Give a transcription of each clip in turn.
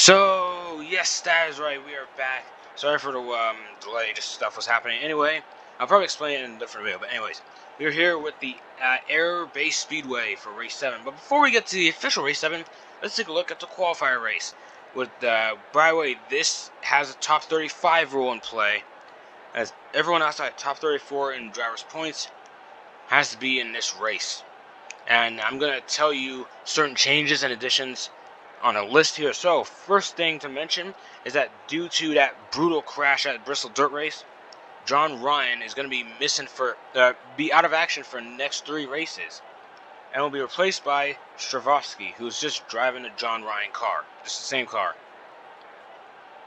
So, yes, that is right. We are back. Sorry for the delay. Just stuff was happening. Anyway, I'll probably explain it in a different video. But anyways, we're here with the Air Base Speedway for Race 7. But before we get to the official Race 7, let's take a look at the qualifier race. With by the way, this has a top 35 rule in play, as everyone outside top 34 in drivers' points has to be in this race. And I'm going to tell you certain changes and additions on a list here. So, first thing to mention is that due to that brutal crash at Bristol Dirt Race, John Ryan is going to be be out of action for the next 3 races, and will be replaced by Stravosky, who's just driving the John Ryan car, just the same car.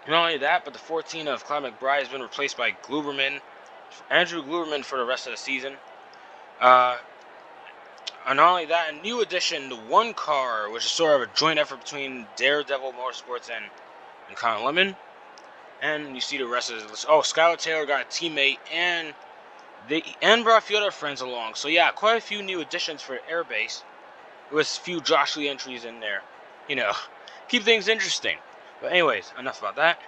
Not only that, but the 14 of Clyde McBride has been replaced by Andrew Gluberman for the rest of the season. And not only that, a new addition, the one car, which is sort of a joint effort between Daredevil Motorsports and Conor Lemon. And you see the rest of the list. Oh, Skylar Taylor got a teammate, and brought a few other friends along. So yeah, quite a few new additions for Airbase, with a few Josh Lee entries in there. You know, keep things interesting. But anyways, enough about that.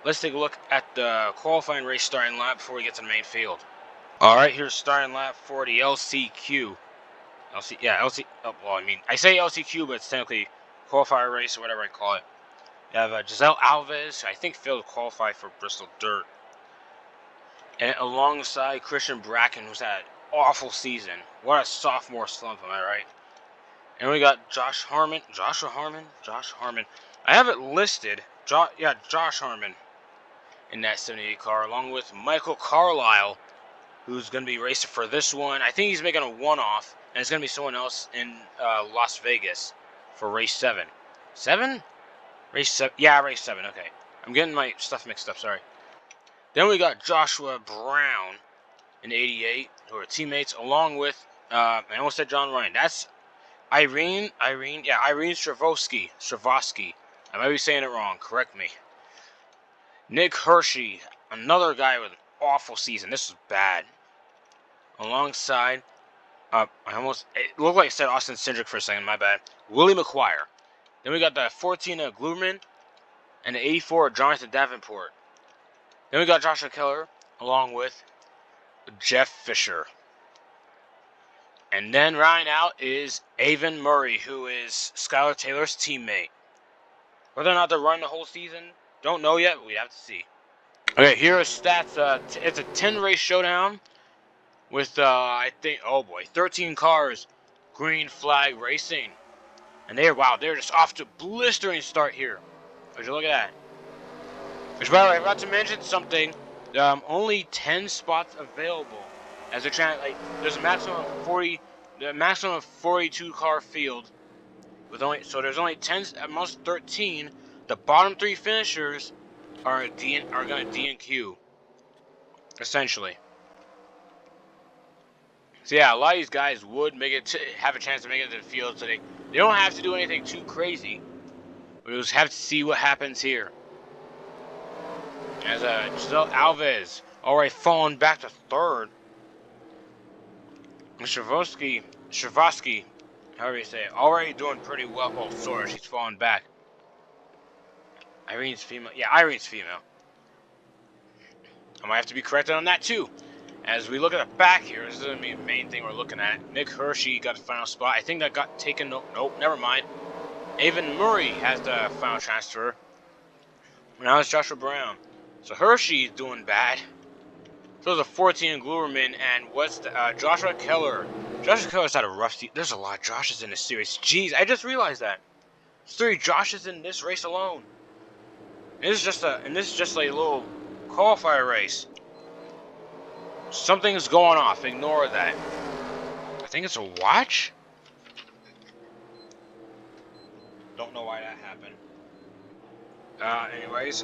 Let's take a look at the qualifying race starting lap before we get to the main field. Alright, here's starting lap for the LCQ. LC. Oh, well, I mean, I say LCQ, but it's technically qualifier race or whatever I call it. You have Giselle Alves, who I think failed to qualify for Bristol Dirt, and alongside Christian Bracken, who's had an awful season. What a sophomore slump, am I right? And we got Josh Harmon. I have it listed. Josh Harmon in that 78 car, along with Michael Carlisle, who's going to be racing for this one. I think he's making a one-off, and it's going to be someone else in Las Vegas for race 7. 7? Race 7? Yeah, race 7, okay. I'm getting my stuff mixed up, sorry. Then we got Joshua Brown in 88, who are teammates, along with, I almost said John Ryan. That's Irene Stravosky. I might be saying it wrong, correct me. Nick Hershey, another guy with an awful season. This is bad. Alongside, it looked like I said Austin Cindric for a second, my bad. Willie McGuire. Then we got the 14 of Gluberman and the 84 of Jonathan Davenport. Then we got Joshua Keller along with Jeff Fisher. And then rounding out is Avon Murray, who is Skylar Taylor's teammate. Whether or not they're running the whole season, don't know yet, but we have to see. Okay, here are stats. It's a 10-race showdown with, I think, 13 cars, green flag racing. And they're just off to a blistering start here. Would you look at that? Which, by the way, I forgot to mention something. Only 10 spots available. As they're trying, there's a maximum of 42 car field. There's only 10, at most 13. The bottom 3 finishers are going to DNQ. Essentially. So yeah, a lot of these guys would have a chance to make it to the field, so they don't have to do anything too crazy. We'll just have to see what happens here. As Giselle Alves already fallen back to 3rd. Stravosky, however you say it, already doing pretty well. Oh, sorry, she's falling back. Irene's female. Yeah, Irene's female. I might have to be corrected on that too. As we look at the back here, this is going to be the main thing we're looking at. Nick Hershey got the final spot. I think that got taken. Nope, never mind. Avon Murray has the final transfer. Now it's Joshua Brown. So Hershey's doing bad. So there's a 14 Gluberman and Joshua Keller. Joshua Keller's had a rough season. There's a lot of Joshes in this series. Jeez, I just realized that. There's 3 Joshes in this race alone. And this is just like a little qualifier race. Something's going off. Ignore that. I think it's a watch? Don't know why that happened. Anyways.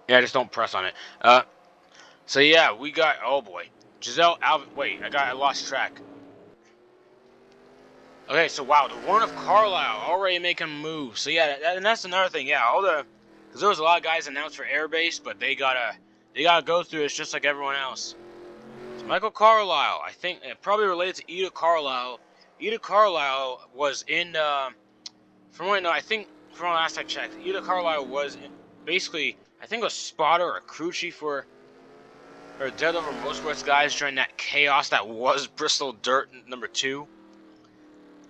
Yeah, just don't press on it. So yeah, we got, oh boy. Giselle Alves, wait, I lost track. Okay, so wow, the one of Carlisle already making moves. So yeah, and that's another thing, yeah, because there was a lot of guys announced for Airbase, but they gotta go through this just like everyone else. So Michael Carlisle, I think, probably related to Ida Carlisle. Ida Carlisle was in from what I know, I think from last I checked, either Carlisle was basically, I think, a spotter or a crew chief for or Daredevil Motorsports guys during that chaos that was Bristol Dirt #2.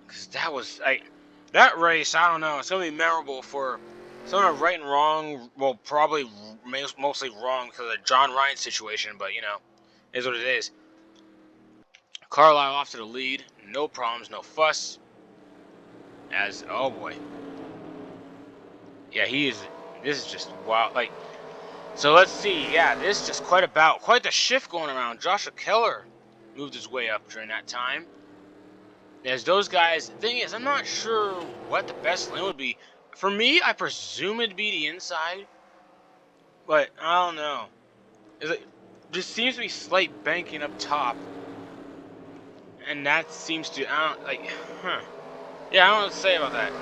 Because that was, that race, I don't know, it's going to be memorable for someone right and wrong. Well, probably mostly wrong because of the John Ryan situation, but, you know, is what it is. Carlisle off to the lead, no problems, no fuss. As, oh boy. Yeah, this is just wild, so let's see, yeah, this is just quite the shift going around. Joshua Keller moved his way up during that time. As those guys, the thing is, I'm not sure what the best lane would be. For me, I presume it'd be the inside, but I don't know. There seems to be slight banking up top, and that seems to, Yeah, I don't know what to say about that.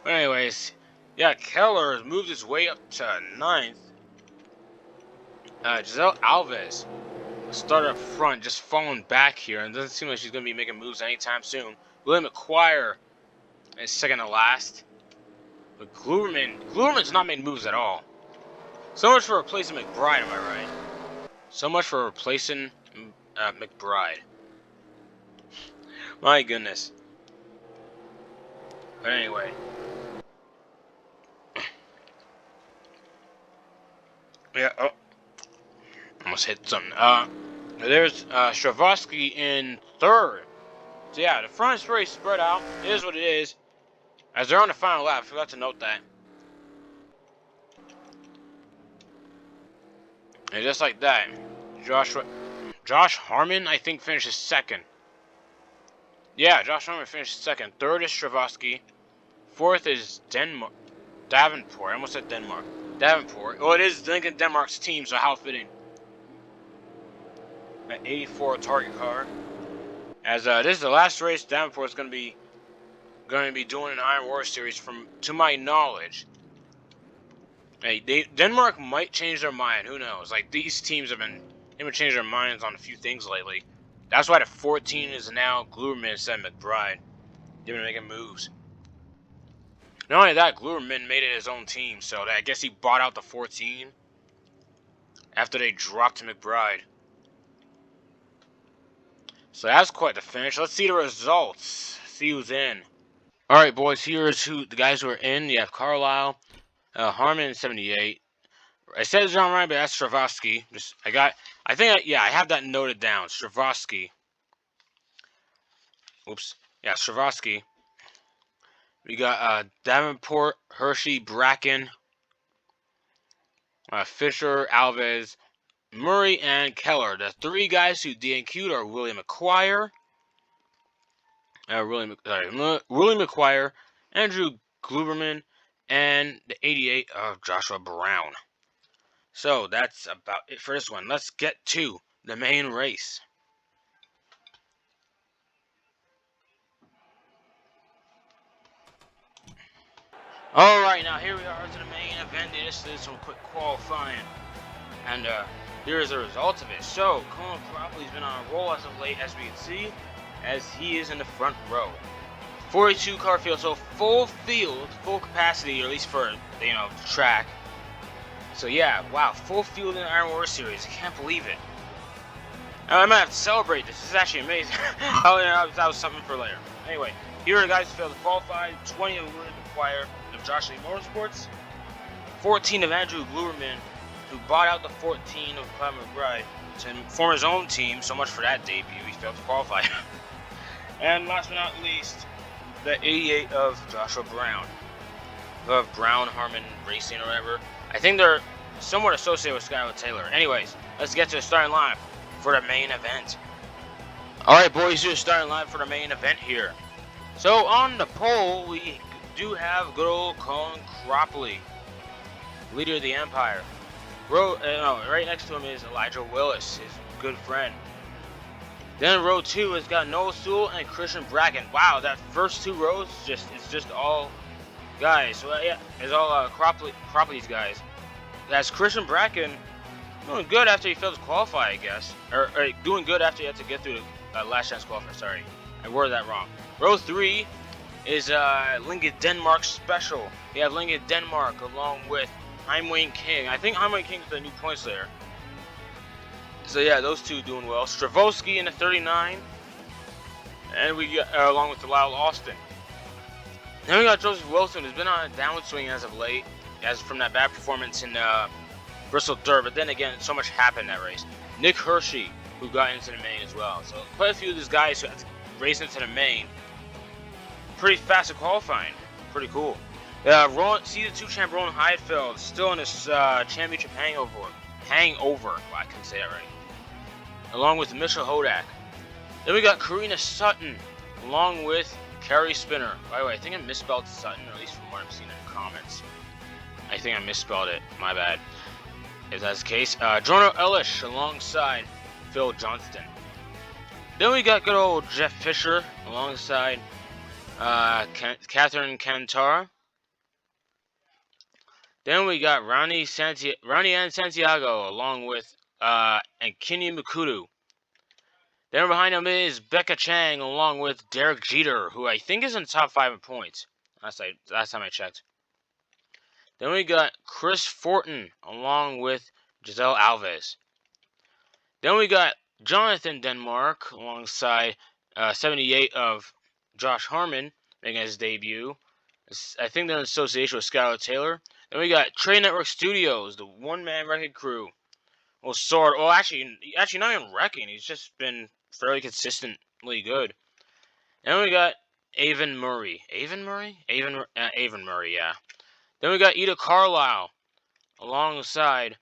But anyways, yeah, Keller has moved his way up to 9th. Giselle Alves started up front, just falling back here, and it doesn't seem like she's going to be making moves anytime soon. William McQuire is second to last. But Gluberman's not made moves at all. So much for replacing McBride, am I right? So much for replacing McBride. My goodness. But anyway. Yeah, oh. Almost hit something. There's Stravosky in 3rd. So yeah, the front is very spread out. It is what it is. As they're on the final lap, I forgot to note that. And just like that, Josh Harmon, I think, finishes 2nd. Yeah, Josh Harmon finished 2nd. 3rd is Stravosky. 4th is Davenport. I almost said Denmark. Davenport. Well, it is Lincoln Denmark's team, so how fitting. At 84 target car. As this is the last race Davenport is going to be doing an Iron War Series, to my knowledge. Hey, Denmark might change their mind. Who knows? Like, these teams have been changing their minds on a few things lately. That's why the 14 is now Gluberman instead of McBride. They've been making moves. Not only that, Gluberman made it his own team, so I guess he bought out the 14 after they dropped to McBride. So that's quite the finish. Let's see the results. See who's in. All right, boys. Here's the guys who are in. You have Carlisle, Harmon 78. I said John Ryan, but that's Stravosky. I have that noted down. Stravosky. Oops. Yeah, Stravosky. We got Davenport, Hershey, Bracken, Fisher, Alves, Murray, and Keller. The 3 guys who DNQ'd are William McQuire, William McQuire, Andrew Gluberman, and the 88 of Joshua Brown. So that's about it for this one. Let's get to the main race. Alright, now here we are to the main event. This is some quick qualifying. And here's the results of it. So, Colin Cropley's been on a roll as of late, as we can see, as he is in the front row. 42 car field, so full field, full capacity, or at least for, the track. So yeah, wow, full field in the Iron War Series. I can't believe it. I might have to celebrate this. This is actually amazing. That was something for later. Anyway, here are the guys who failed to qualify. 20 of William McQuire of Josh Lee Motorsports. 14 of Andrew Gluberman, who bought out the 14 of Clyde McBride to form his own team. So much for that debut. He failed to qualify. And last but not least, the 88 of Joshua Brown. Of Brown Harmon Racing or whatever. I think they're somewhat associated with Skylar Taylor. Anyways, let's get to the starting line for the main event. Alright, boys, here's starting line for the main event here. So on the pole, we do have good old Colin Cropley, leader of the Empire. Right next to him is Elijah Willis, his good friend. Then row 2 has got Noah Sewell and Christian Bracken. Wow, that first 2 rows it's just all guys. So yeah, it's all Cropley's guys. That's Christian Bracken doing good after he failed to qualify, I guess. Or doing good after he had to get through the last chance qualifier. Sorry, I worded that wrong. Row 3 is Lincoln Denmark special. We have Lincoln Denmark along with Heimwayne King. I think Heimwayne King is the new points there. So yeah, those two doing well. Stravosky in the 39, and we got, along with Lyle Austin. Then we got Joseph Wilson, who's been on a downward swing as of late, as from that bad performance in Bristol Dirt. But then again, so much happened in that race. Nick Hershey, who got into the main as well. So quite a few of these guys who raced into the main pretty fast at qualifying. Pretty cool. Season 2 champ Rowan Heidfeld still in his championship hangover. Well, I couldn't say that right. Along with Mitchell Hodak. Then we got Karina Sutton, along with Carrie Spinner. By the way, I think I misspelled Sutton, or at least from what I'm seeing in the comments. I think I misspelled it. My bad. If that's the case. Jorno Ellish alongside Phil Johnston. Then we got good old Jeff Fisher alongside Catherine Cantara. Then we got Ronnie Ann Santiago along with Ankini Mukudu. Then behind him is Becca Chang along with Derek Jeter, who I think is in the top 5 in points. Last time I checked. Then we got Chris Fortin along with Giselle Alves. Then we got Jonathan Denmark alongside 78 of Josh Harmon making his debut. I think they're in association with Skylar Taylor. Then we got Trade Network Studios, the one-man wrecking crew. Well, actually not even wrecking. He's just been fairly consistently good. Then we got Avon Murray. Avon Murray, yeah. Then we got Ida Carlisle alongside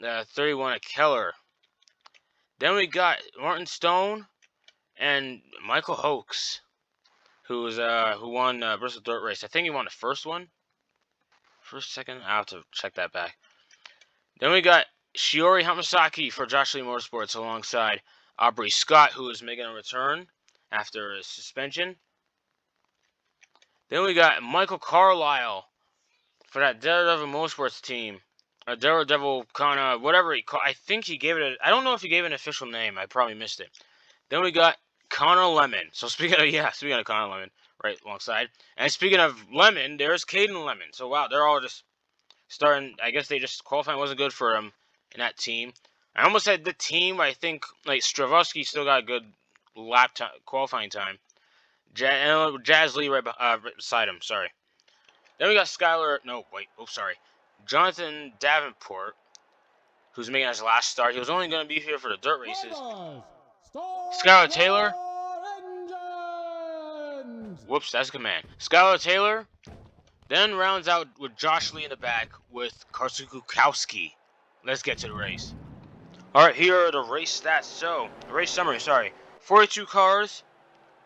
31 of Keller. Then we got Martin Stone and Michael Hoax, who won Bristol Dirt Race. I think he won the first one. First, second, I'll have to check that back. Then we got Shiori Hamasaki for Josh Lee Motorsports alongside Aubrey Scott, who is making a return after his suspension. Then we got Michael Carlisle for that Daredevil Motorsports team. Daredevil kind of whatever he called. I think he gave it I don't know if he gave it an official name. I probably missed it. Then we got Connor Lemon. So speaking of Connor Lemon, right alongside. And speaking of Lemon, there's Caden Lemon. So wow, they're all just starting. I guess they just qualifying wasn't good for them in that team. I almost said the team. I think like Stravosky still got a good lap time, qualifying time. Jazz Lee right beside him. Sorry. Then we got Jonathan Davenport, who's making his last start. He was only going to be here for the dirt races. Skylar Taylor. Whoops, that's a good man. Skylar Taylor. Then rounds out with Josh Lee in the back with Karsukowski. Let's get to the race. Alright, here are the race stats. So, the race summary, 42 cars,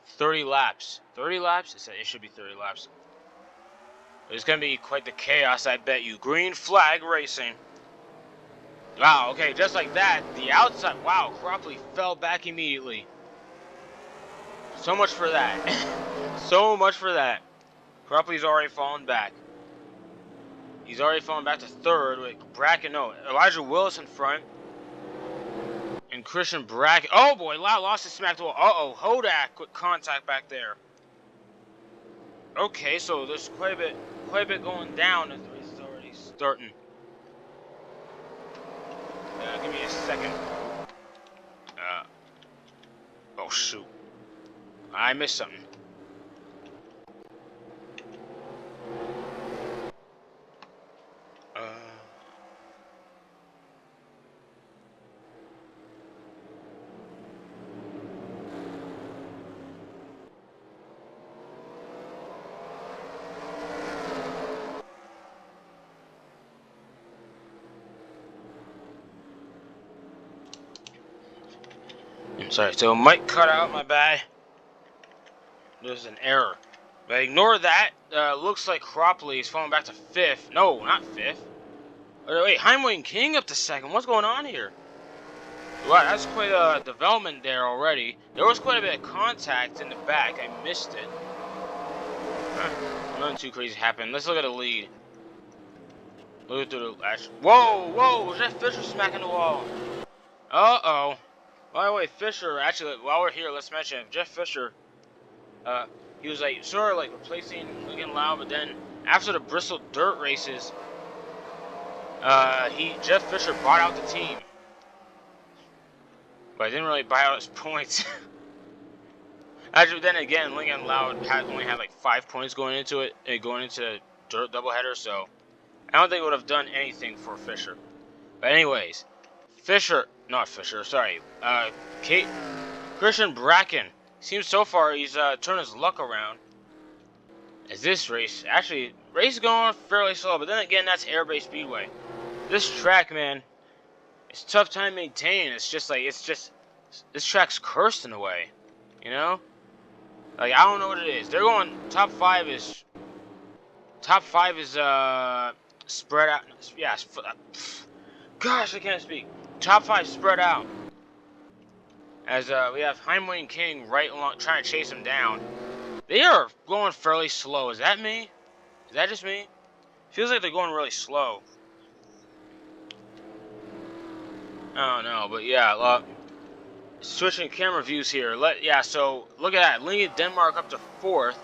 30 laps. 30 laps? It should be 30 laps. It's going to be quite the chaos, I bet you. Green flag racing. Wow, okay, just like that, the outside, wow, Cropley fell back immediately. So much for that. So much for that. Cropley's already fallen back. He's already fallen back to third with Elijah Willis in front. And Christian Brackett. Oh boy, lost his smack to wall. Uh-oh, Hodak with contact back there. Okay, so there's quite a bit going down as the race is already starting. Give me a second. Oh shoot. I missed something. I'm sorry, so mic cut out, my bad. There's an error. But ignore that. Looks like Cropley is falling back to 5th. No, not 5th. Wait, Heimwayne King up to 2nd. What's going on here? Wow, that's quite a development there already. There was quite a bit of contact in the back. I missed it. Nothing too crazy happened. Let's look at the lead. Look at the lash. Whoa! Jeff Fisher smacking the wall. Uh-oh. By the way, Fisher, actually, while we're here, let's mention Jeff Fisher. he was like sort of like replacing Lincoln Loud, but then after the Bristol Dirt races, Jeff Fisher bought out the team, but didn't really buy out his points. Actually, then again, Lincoln Loud only had like 5 points going into it, going into the Dirt doubleheader, so I don't think it would have done anything for Fisher. But anyways, Christian Bracken. Seems so far he's turned his luck around. As this race is going fairly slow, but then again, that's Airbase Speedway. This track, man, it's a tough time maintaining. This track's cursed in a way, you know? Like, I don't know what it is. They're going, top five is spread out. Yeah, gosh, I can't speak. Top 5 spread out. As we have Heimweh and King right along, trying to chase him down. They are going fairly slow. Is that me? Is that just me? Feels like they're going really slow. I don't know, but yeah. Switching camera views here. So look at that. Lincoln Denmark up to 4th.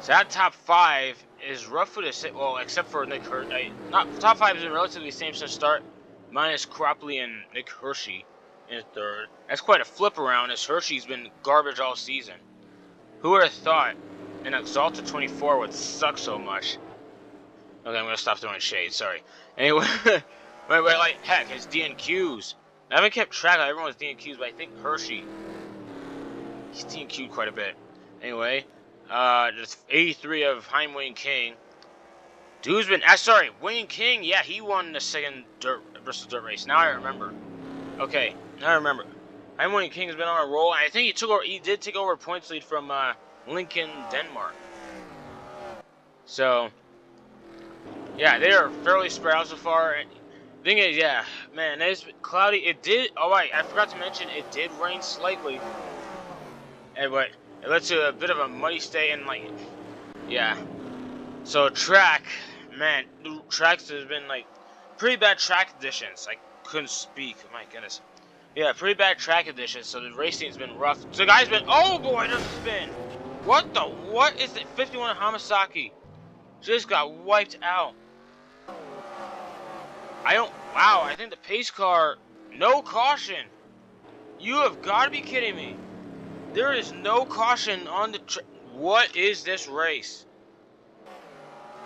So that top 5 is roughly the same. Well, except for Nick Hershey. Top 5 is relatively the same since start, minus Cropley and Nick Hershey in 3rd. That's quite a flip around, as Hershey's been garbage all season. Who would have thought an Exalted 24 would suck so much? Okay, I'm gonna stop throwing shade. Sorry. Anyway, like heck, it's DNQs. I haven't kept track of everyone's DNQs, but I think Hershey, he's DNQ'd quite a bit. Anyway, there's 83 of Heimweh and King. Dude's been, Wayne King, yeah, he won the second Bristol Dirt race. Now I remember. Okay, now I remember. Heimweh and King has been on a roll, and I think he did take over points lead from Lincoln Denmark. So, yeah, they are fairly spread out so far. Thing is, yeah, man, it's cloudy. I forgot to mention, it did rain slightly. But it led to a bit of a muddy stay, and like, yeah. So track, man, tracks has been like pretty bad track conditions. I couldn't speak. My goodness. Yeah, pretty bad track conditions. So the racing's been rough. So the guy's been. Oh boy, there's a spin. What is it? 51 Hamasaki just got wiped out. Wow, I think the pace car, no caution. You have got to be kidding me. There is no caution on the what is this race?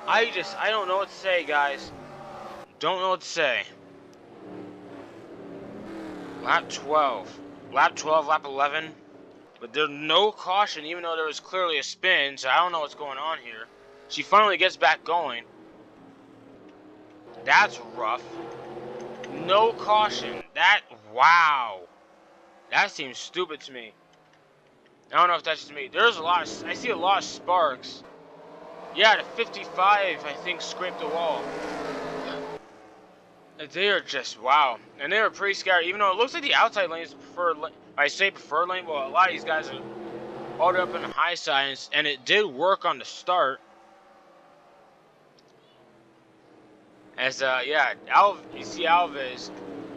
I don't know what to say, guys. Don't know what to say. Lap 12, lap 11. But there's no caution, even though there was clearly a spin, so I don't know what's going on here. She finally gets back going. That's rough. No caution. Wow. That seems stupid to me. I don't know if that's just me. I see a lot of sparks. Yeah, the 55, I think, scraped the wall. They are just, wow. And they were pretty scary, even though it looks like the outside lane is preferred lane. I say preferred lane, well, a lot of these guys are all up in the high side, and it did work on the start. As, yeah, you see Alves.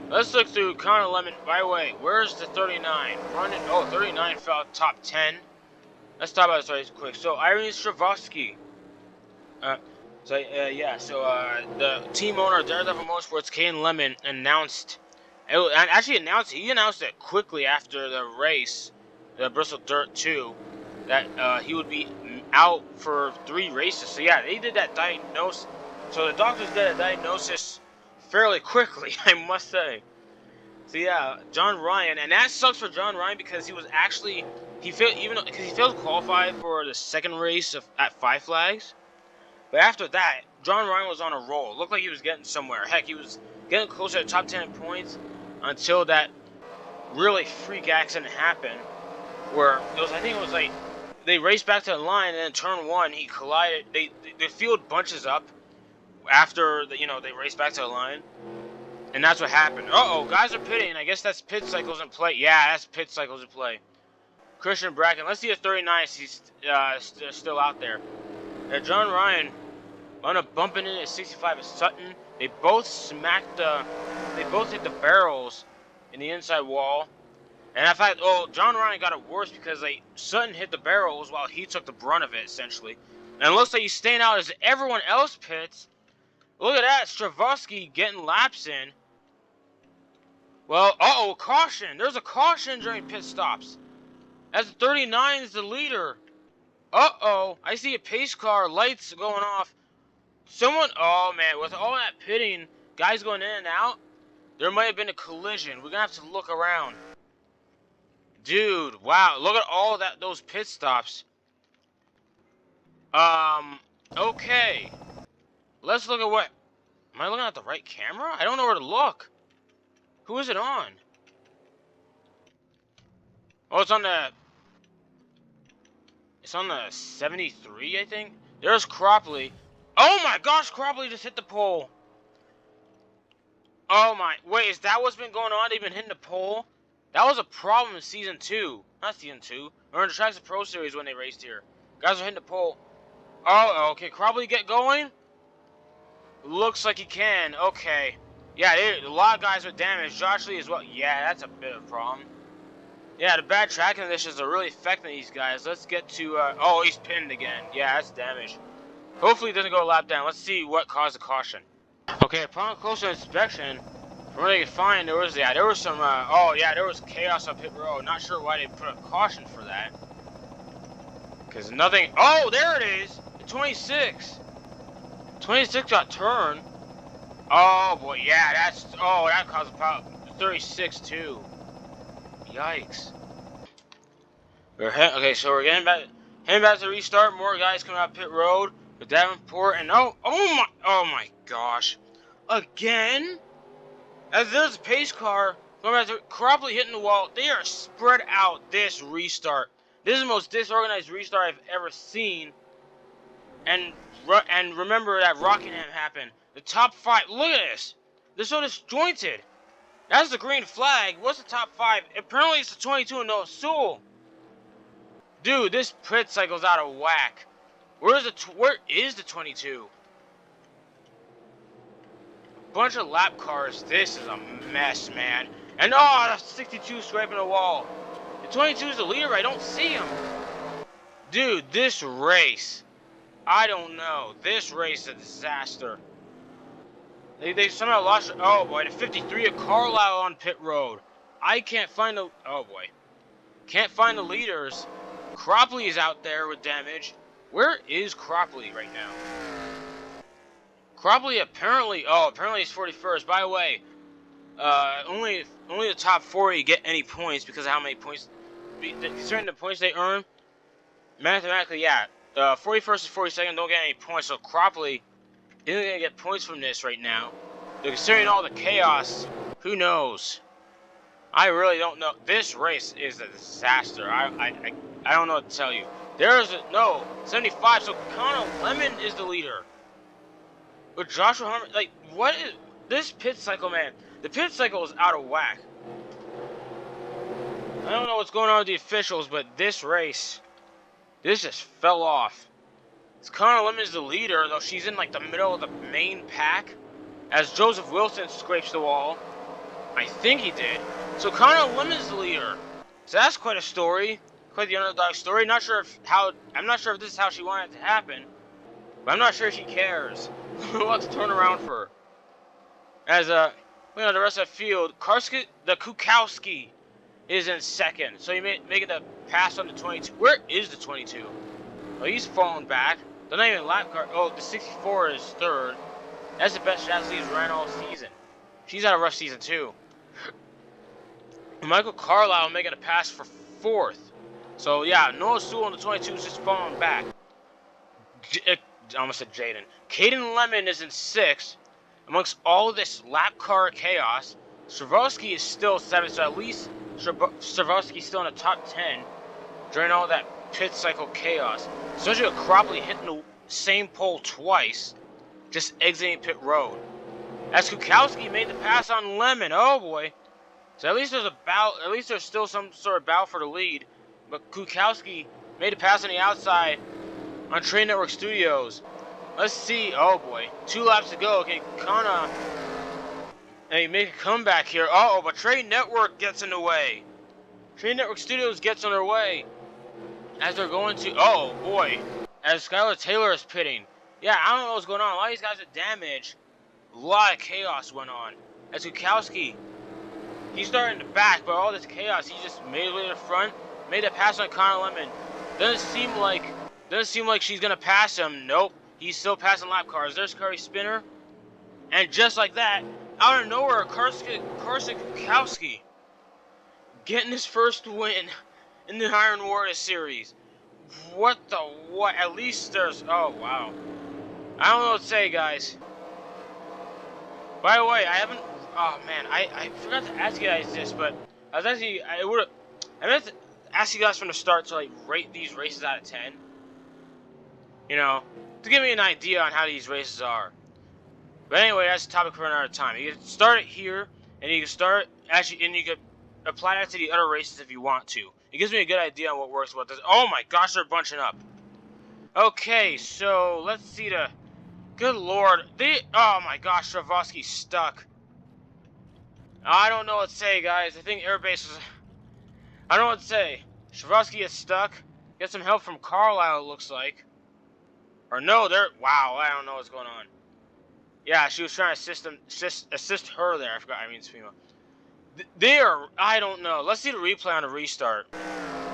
Let's look through Connor Lemon. By the way, where's the 39? 39 fell top 10. Let's talk about this really quick. So, Irene Stravosky. The team owner of Daredevil Motorsports, Kane Lemon, he announced it quickly after the race, the Bristol Dirt 2, that he would be out for 3 races. So yeah, they did that diagnosis. So the doctors did a diagnosis fairly quickly, I must say. So yeah, John Ryan, and that sucks for John Ryan because he failed to qualify for the second race at Five Flags. But after that, John Ryan was on a roll. It looked like he was getting somewhere. Heck, he was getting closer to top 10 points until that really freak accident happened, where they raced back to the line, and then turn 1 he collided. The field bunches up after they raced back to the line, and that's what happened. Guys are pitting. I guess that's pit cycles in play. Yeah, that's pit cycles in play. Christian Bracken. Let's see if 39 he's still out there. John Ryan on a bumping in at 65 at Sutton. They both hit the barrels in the inside wall. And in fact, oh, John Ryan got it worse because like Sutton hit the barrels while he took the brunt of it essentially. And it looks like he's staying out as everyone else pits. Look at that, Stravosky getting laps in. Well, uh-oh, caution. There's a caution during pit stops. As 39 is the leader. Uh-oh, I see a pace car, lights going off. Someone, oh man, with all that pitting, guys going in and out, there might have been a collision. We're gonna have to look around. Dude, wow, look at all those pit stops. Okay. Let's look at what, am I looking at the right camera? I don't know where to look. Who is it on? Oh, it's on the 73, I think. There's Cropley. Oh my gosh, Cropley just hit the pole. Oh my, wait, is that what's been going on? They've been hitting the pole? That was a problem in Season 2. Not Season 2. Or in the Tracks of Pro Series when they raced here. Guys are hitting the pole. Oh, okay, Cropley get going? Looks like he can, okay. Yeah, a lot of guys with damage. Josh Lee as well. Yeah, that's a bit of a problem. Yeah, the bad track conditions are really affecting these guys. Let's get to, oh, he's pinned again. Yeah, that's damage. Hopefully it doesn't go a lap down. Let's see what caused the caution. Okay, upon closer inspection, from what I could find, there was some, there was chaos on pit road. Not sure why they put a caution for that. Because nothing, oh, there it is! The 26! 26 got turned. Oh boy, yeah, that caused a problem. 36 too. Yikes. Okay, so we're heading back to restart. More guys coming out pit road with Davenport and oh my gosh, again. As there's a pace car going back to Cropley hitting the wall. They are spread out this restart. This is the most disorganized restart I've ever seen. And remember that Rockingham happened. The top 5. Look at this. They're so disjointed. That's the green flag. What's the top 5? Apparently it's the 22 and no Sewell. Dude, this pit cycle's out of whack. Where is the 22? Bunch of lap cars. This is a mess, man. And oh, the 62 scraping the wall. The 22 is the leader. I don't see him. Dude, this race. I don't know. This race is a disaster. They somehow lost. Oh boy, the 53 of Carlisle on pit road. I can't find the. Oh boy, can't find the leaders. Cropley is out there with damage. Where is Cropley right now? Cropley apparently he's 41st. By the way, only the top 40 get any points because of how many points, considering the points they earn. Mathematically, yeah, 41st and 42nd don't get any points. So Cropley isn't gonna get points from this right now. But considering all the chaos, who knows? I really don't know. This race is a disaster. I don't know what to tell you. There's no 75. So Connor Lemon is the leader. But Joshua Harmon, like, what is this pit cycle, man? The pit cycle is out of whack. I don't know what's going on with the officials, but this race, this just fell off. Connor Lemon is the leader, though she's in like the middle of the main pack. As Joseph Wilson scrapes the wall. I think he did. So Connor Lemon is the leader. So that's quite a story. Quite the underdog story. I'm not sure if this is how she wanted it to happen. But I'm not sure she cares. Let's turn around for her. As the rest of the field, the Kukowski is in second. So you making the pass on the 22. Where is the 22? Oh, he's falling back. They're not even lap car. Oh, the 64 is third. That's the best Chasley's ran all season. She's had a rough season too. Michael Carlisle making a pass for fourth. So yeah, Noah Sewell on the 22 is just falling back. I almost said Jaden. Caden Lemon is in sixth. Amongst all of this lap car chaos, Stravosky is still seventh. So at least Stravosky's still in the top 10 during all that pit cycle chaos. Especially with Cropley hitting the same pole twice, just exiting pit road. As Kukowski made the pass on Lemon. Oh boy. So at least there's still some sort of battle for the lead. But Kukowski made a pass on the outside on Train Network Studios. Let's see. Oh boy. 2 laps to go. Okay, Kana. And he make a comeback here. Uh oh, but Train Network gets in the way. Train Network Studios gets on their way as they're going to. Oh boy, as Skylar Taylor is pitting. Yeah, I don't know what's going on. A lot of these guys are damaged. A lot of chaos went on. As Kukowski, he's starting to back, but all this chaos, he just made it to the front, made a pass on Connor Lemon. Doesn't seem like she's gonna pass him. Nope, he's still passing lap cars. There's Curry Spinner, and just like that, out of nowhere, Carson Kukowski getting his first win in the Iron Warriors series. What the what? At least there's. Oh wow. I don't know what to say, guys. By the way, I haven't. Oh man, I forgot to ask you guys this, but I meant to ask you guys from the start to like rate these races out of 10. You know, to give me an idea on how these races are. But anyway, that's the topic for another time. You can start it here, and you can start actually, and you can apply that to the other races if you want to. It gives me a good idea on what works, what doesn't. Oh my gosh, they're bunching up. Okay, so let's see the. Good lord, oh my gosh, Stravosky's stuck. I don't know what to say, guys. I think Airbase is. I don't know what to say. Stravosky is stuck. Get some help from Carlisle, it looks like. Or no, they're. Wow, I don't know what's going on. Yeah, she was trying to assist her there. I forgot. I mean, it's female. They are. I don't know. Let's see the replay on the restart.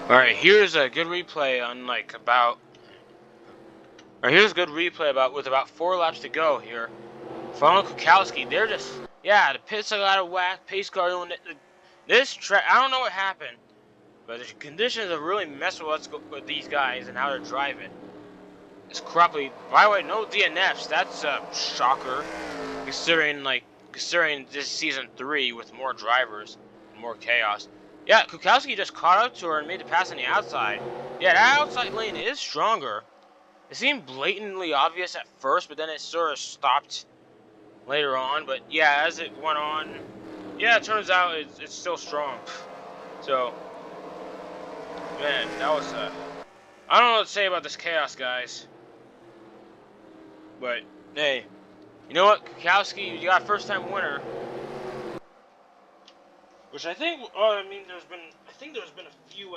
All right, here's a good replay on like about. Or here's a good replay about with about 4 laps to go here. Funnel Kukowski, they're just. Yeah, the pits are out of whack. Pace car doing this track. I don't know what happened, but the conditions have really messed with these guys and how they're driving. It's crappy. By the way, no DNFs. That's a shocker, considering this season 3 with more drivers and more chaos. Yeah, Kukowski just caught up to her and made the pass on the outside. Yeah, that outside lane is stronger. It seemed blatantly obvious at first, but then it sort of stopped later on. But yeah, as it went on, yeah, it turns out it's still strong. So, man, that was I don't know what to say about this chaos, guys. But hey, you know what, Kukowski, you got a first-time winner, which I think. I mean, I think there's been a few.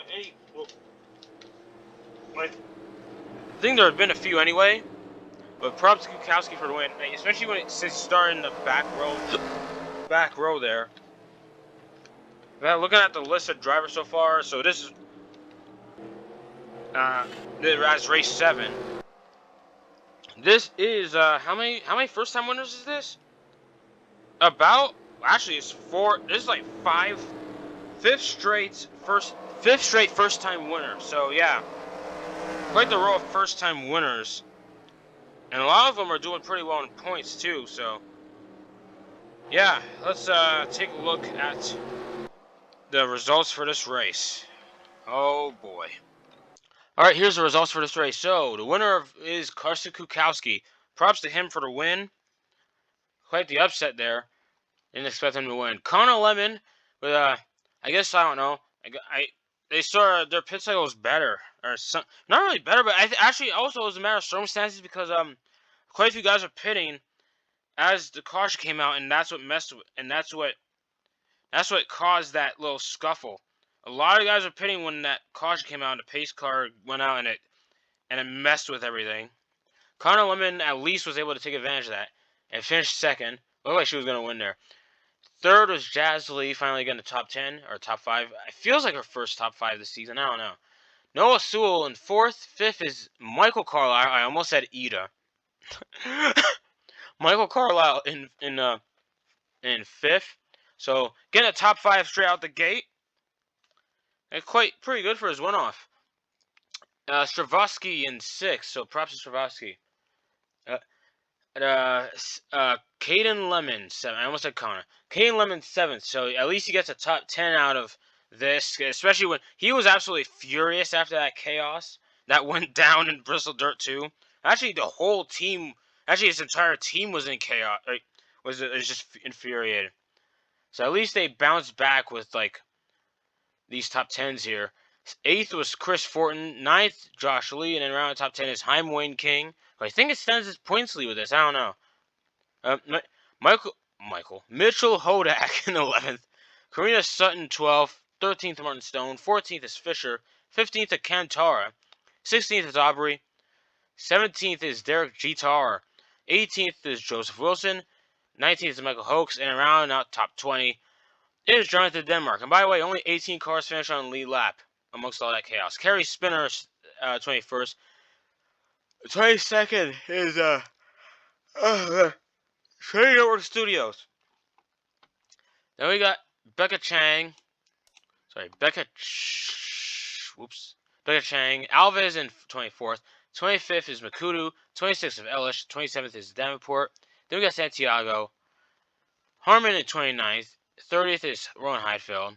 I think there have been a few anyway. But props to Kukowski for the win, especially since he started in the back row there. Well, looking at the list of drivers so far, so this is as race 7. This is how many first-time winners is this? Actually it's 4. This is like 5 straight first-time winner. So yeah, quite the row of first-time winners. And a lot of them are doing pretty well in points too, so yeah, let's take a look at the results for this race. Oh boy. Alright, here's the results for this race. So, the winner is Carson Kukowski. Props to him for the win. Quite the upset there. Didn't expect him to win. Connor Lemon, with I guess, I don't know. They saw their pit cycle was better. Or some, not really better, but actually also it was a matter of circumstances because quite a few guys are pitting as the caution came out, and that's what caused that little scuffle. A lot of guys were pitting when that caution came out and the pace car went out and it messed with everything. Connor Lemon at least was able to take advantage of that and finished second. Looked like she was going to win there. Third was Jazz Lee, finally getting the top 10 or top 5. It feels like her first top 5 this season. I don't know. Noah Sewell in 4th. 5th is Michael Carlisle. I almost said Ida. Michael Carlisle in 5th. So getting a top 5 straight out the gate. It's pretty good for his one-off. Stravosky in 6th, so props to Stravosky. Caden Lemon 7th. I almost said Connor. Caden Lemon 7th, so at least he gets a top 10 out of this, especially when he was absolutely furious after that chaos that went down in Bristol Dirt 2. Actually, the whole team, his entire team was in chaos. Was just infuriated. So at least they bounced back with like these top 10s here. 8th was Chris Fortin. 9th, Josh Lee. And then around the top 10 is Haim Wayne King. I think it stands his points lead with this. I don't know. Mitchell Hodak in 11th. Karina Sutton 12th. 13th Martin Stone, 14th is Fisher, 15th is Kantara, 16th is Aubrey, 17th is Derek Jeter, 18th is Joseph Wilson, 19th is Michael Hoax, and rounding out top 20 is Jonathan Denmark. And by the way, only 18 cars finished on the lead lap amongst all that chaos. Kerry Spinner, 21st. 22nd is Trading Network Studios. Then we got Becca Chang. Becca Chang. Alves in 24th. 25th is Makudu. 26th is Elish. 27th is Davenport. Then we got Santiago. Harmon in 29th. 30th is Rowan Heidfeld.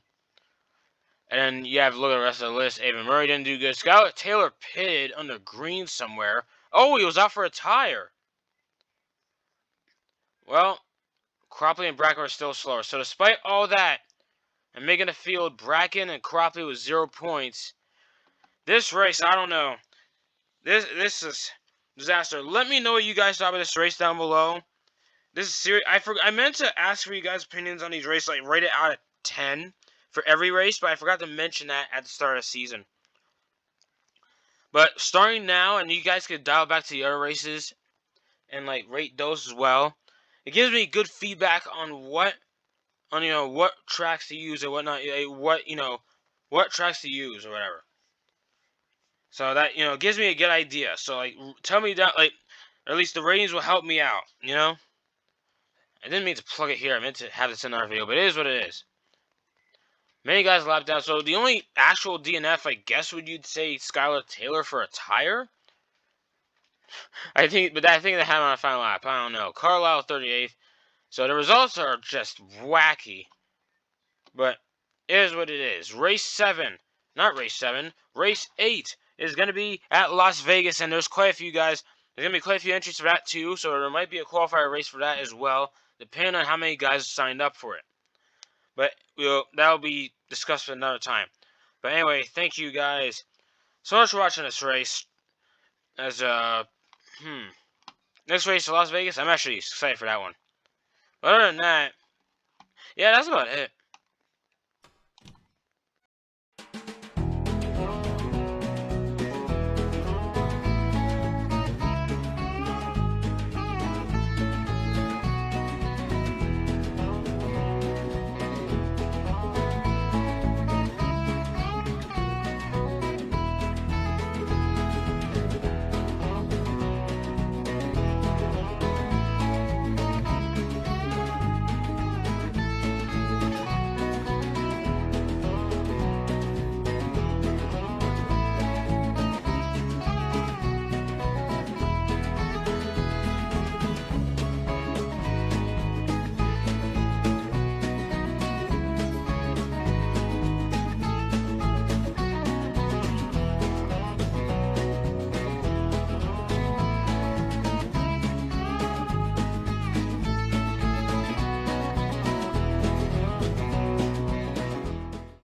And then you have to look at the rest of the list. Avon Murray didn't do good. Skylar Taylor pitted under green somewhere. Oh, he was out for a tire. Well, Cropley and Bracken are still slower. So despite all that, and making the field, Bracken and Cropley with 0 points. This race, I don't know. This is disaster. Let me know what you guys thought about this race down below. This is serious. I meant to ask for you guys' opinions on these races, like rate it out of 10 for every race, but I forgot to mention that at the start of the season. But starting now, and you guys could dial back to the other races and like rate those as well. It gives me good feedback on what tracks to use or whatnot, what tracks to use or whatever. So that gives me a good idea. So like, tell me that, like, or at least the ratings will help me out. I didn't mean to plug it here. I meant to have this in our video, but it is what it is. Many guys lapped down. So the only actual DNF, I guess, would you say Skylar Taylor for a tire? I think that happened on a final lap. I don't know. Carlisle 38th. So the results are just wacky. But it is what it is. Race 8 is going to be at Las Vegas, and there's quite a few guys. There's going to be quite a few entries for that too, so there might be a qualifier race for that as well, depending on how many guys signed up for it. But that'll be discussed another time. But anyway, thank you guys so much for watching this race. As next race to Las Vegas, I'm actually excited for that one. But other than that, yeah, that's about it.